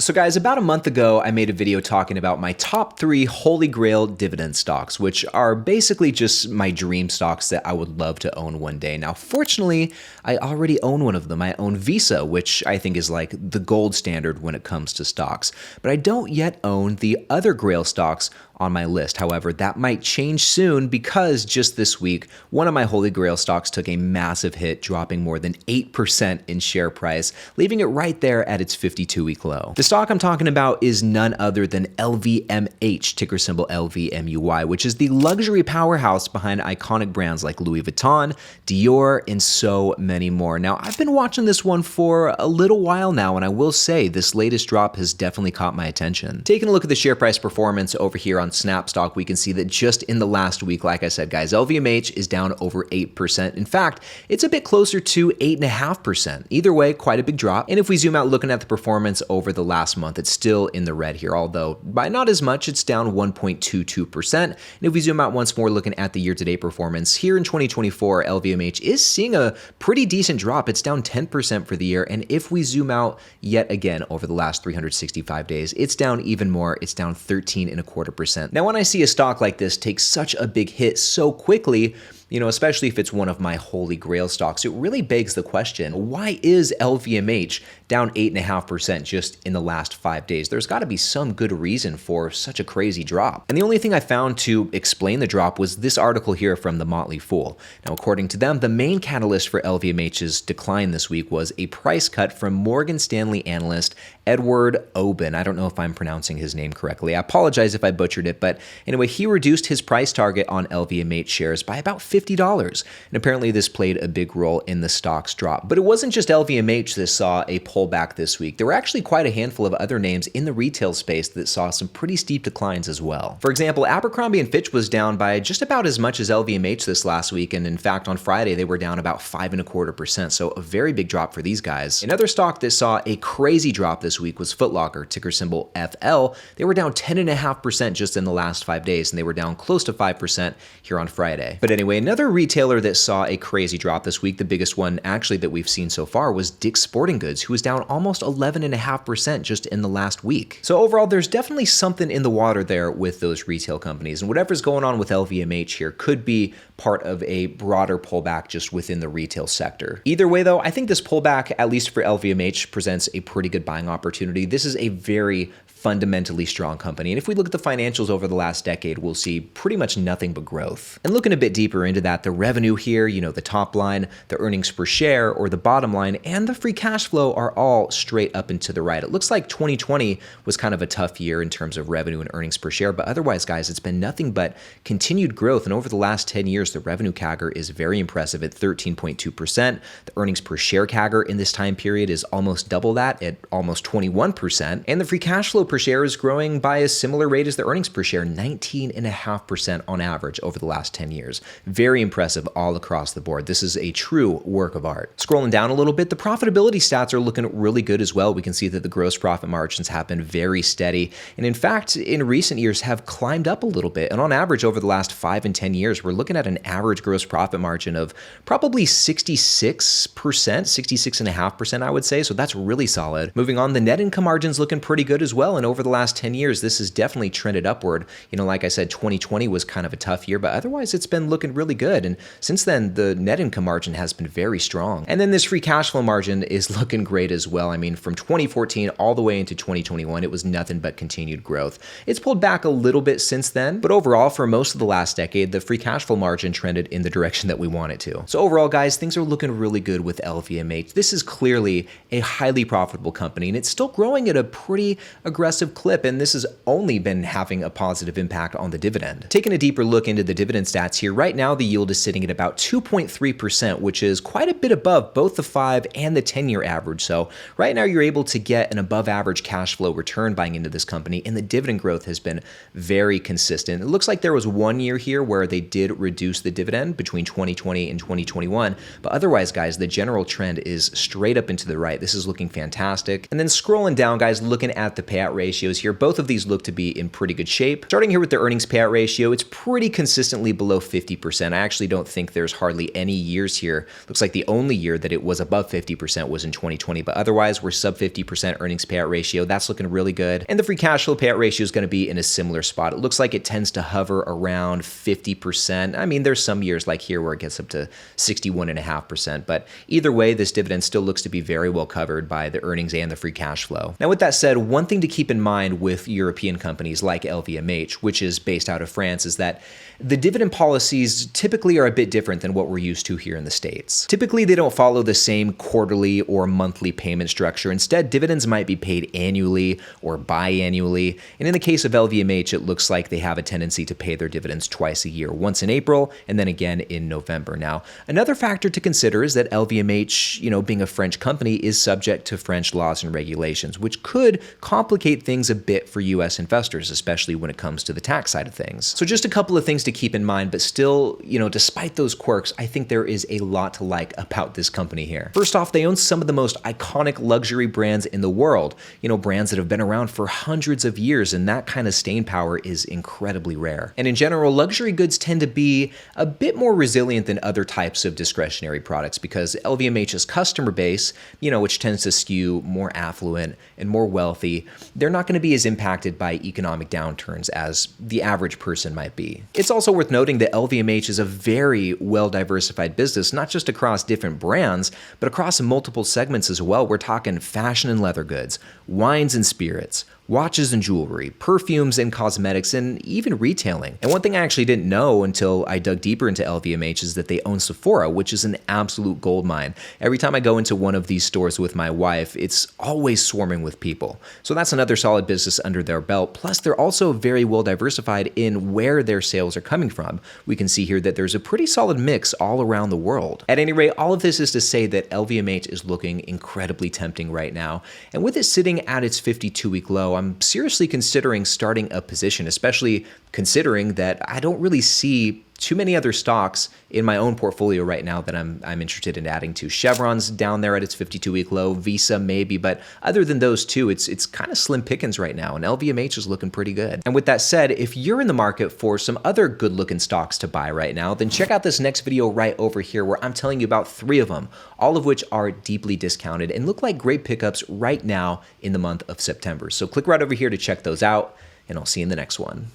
So guys, about a month ago, I made a video talking about my top 3 holy grail dividend stocks, which are basically just my dream stocks that I would love to own one day. Now, fortunately, I already own one of them. I own Visa, which I think is like the gold standard when it comes to stocks. But I don't yet own the other grail stocks on my list. However, that might change soon because just this week, one of my holy grail stocks took a massive hit, dropping more than 8% in share price, leaving it right there at its 52-week low. The stock I'm talking about is none other than LVMH, ticker symbol LVMUY, which is the luxury powerhouse behind iconic brands like Louis Vuitton, Dior, and so many more. Now, I've been watching this one for a little while now, and I will say this latest drop has definitely caught my attention. Taking a look at the share price performance over here on Snapstock, we can see that just in the last week, like I said, guys, LVMH is down over 8%. In fact, it's a bit closer to 8.5%. Either way, quite a big drop. And if we zoom out looking at the performance over the last month, it's still in the red here, although by not as much, it's down 1.22%. And if we zoom out once more looking at the year-to-date performance, here in 2024, LVMH is seeing a pretty decent drop. It's down 10% for the year. And if we zoom out yet again over the last 365 days, it's down even more. It's down 13.25%. Now, when I see a stock like this take such a big hit so quickly, especially if it's one of my holy grail stocks, it really begs the question, why is LVMH down 8.5% just in the last 5 days? There's got to be some good reason for such a crazy drop. And the only thing I found to explain the drop was this article here from The Motley Fool. Now, according to them, the main catalyst for LVMH's decline this week was a price cut from Morgan Stanley analyst Edward Oben. I don't know if I'm pronouncing his name correctly. I apologize if I butchered it, but anyway, he reduced his price target on LVMH shares by about $50. And apparently this played a big role in the stock's drop. But it wasn't just LVMH that saw a pullback this week. There were actually quite a handful of other names in the retail space that saw some pretty steep declines as well. For example, Abercrombie & Fitch was down by just about as much as LVMH this last week. And in fact, on Friday, they were down about 5.25%. So a very big drop for these guys. Another stock that saw a crazy drop this week was Foot Locker, ticker symbol FL. They were down 10.5% just in the last 5 days, and they were down close to 5% here on Friday. But anyway, another retailer that saw a crazy drop this week, the biggest one actually that we've seen so far, was Dick's Sporting Goods, who was down almost 11.5% just in the last week. So overall, there's definitely something in the water there with those retail companies, and whatever's going on with LVMH here could be part of a broader pullback just within the retail sector. Either way though, I think this pullback, at least for LVMH, presents a pretty good buying opportunity. This is a very fundamentally strong company. And if we look at the financials over the last decade, we'll see pretty much nothing but growth. And looking a bit deeper into that, the revenue here, the top line, the earnings per share, or the bottom line, and the free cash flow are all straight up and to the right. It looks like 2020 was kind of a tough year in terms of revenue and earnings per share, but otherwise, guys, it's been nothing but continued growth. And over the last 10 years, the revenue CAGR is very impressive at 13.2%. The earnings per share CAGR in this time period is almost double that at almost 21%. And the free cash flow per share is growing by a similar rate as the earnings per share, 19.5% on average over the last 10 years. Very impressive all across the board. This is a true work of art. Scrolling down a little bit, the profitability stats are looking really good as well. We can see that the gross profit margins have been very steady, and in fact, in recent years have climbed up a little bit. And on average, over the last 5 and 10 years, we're looking at an average gross profit margin of probably 66%, 66.5%, I would say. So that's really solid. Moving on, the net income margin's looking pretty good as well. And over the last 10 years, this has definitely trended upward. Like I said, 2020 was kind of a tough year, but otherwise it's been looking really good. And since then, the net income margin has been very strong. And then this free cash flow margin is looking great as well. I mean, from 2014 all the way into 2021, it was nothing but continued growth. It's pulled back a little bit since then, but overall, for most of the last decade, the free cash flow margin trended in the direction that we want it to. So overall, guys, things are looking really good with LVMH. This is clearly a highly profitable company, and it's still growing at a pretty aggressive clip, and this has only been having a positive impact on the dividend. Taking a deeper look into the dividend stats here, right now the yield is sitting at about 2.3%, which is quite a bit above both the 5 and the 10-year average. So right now you're able to get an above average cash flow return buying into this company, and the dividend growth has been very consistent. It looks like there was 1 year here where they did reduce the dividend between 2020 and 2021, but otherwise, guys, the general trend is straight up into the right. This is looking fantastic. And then scrolling down, guys, looking at the payout ratios here, both of these look to be in pretty good shape. Starting here with the earnings payout ratio, it's pretty consistently below 50%. I actually don't think there's hardly any years here. Looks like the only year that it was above 50% was in 2020, but otherwise we're sub 50% earnings payout ratio. That's looking really good. And the free cash flow payout ratio is going to be in a similar spot. It looks like it tends to hover around 50%. I mean, there's some years like here where it gets up to 61.5%, but either way, this dividend still looks to be very well covered by the earnings and the free cash flow. Now, with that said, one thing to keep in mind with European companies like LVMH, which is based out of France, is that the dividend policies typically are a bit different than what we're used to here in the States. Typically, they don't follow the same quarterly or monthly payment structure. Instead, dividends might be paid annually or biannually. And in the case of LVMH, it looks like they have a tendency to pay their dividends twice a year, once in April and then again in November. Now, another factor to consider is that LVMH, being a French company, is subject to French laws and regulations, which could complicate things a bit for US investors, especially when it comes to the tax side of things. So just a couple of things to keep in mind, but still, despite those quirks, I think there is a lot to like about this company here. First off, they own some of the most iconic luxury brands in the world, brands that have been around for hundreds of years, and that kind of staying power is incredibly rare. And in general, luxury goods tend to be a bit more resilient than other types of discretionary products because LVMH's customer base, which tends to skew more affluent and more wealthy, they're not going to be as impacted by economic downturns as the average person might be. It's also worth noting that LVMH is a very well-diversified business, not just across different brands, but across multiple segments as well. We're talking fashion and leather goods, wines and spirits, watches and jewelry, perfumes and cosmetics, and even retailing. And one thing I actually didn't know until I dug deeper into LVMH is that they own Sephora, which is an absolute goldmine. Every time I go into one of these stores with my wife, it's always swarming with people. So that's another solid business under their belt. Plus, they're also very well diversified in where their sales are coming from. We can see here that there's a pretty solid mix all around the world. At any rate, all of this is to say that LVMH is looking incredibly tempting right now. And with it sitting at its 52-week low, I'm seriously considering starting a position, especially considering that I don't really see too many other stocks in my own portfolio right now that I'm interested in adding to. Chevron's down there at its 52-week low, Visa maybe, but other than those two, it's kind of slim pickings right now, and LVMH is looking pretty good. And with that said, if you're in the market for some other good-looking stocks to buy right now, then check out this next video right over here where I'm telling you about 3 of them, all of which are deeply discounted and look like great pickups right now in the month of September. So click right over here to check those out, and I'll see you in the next one.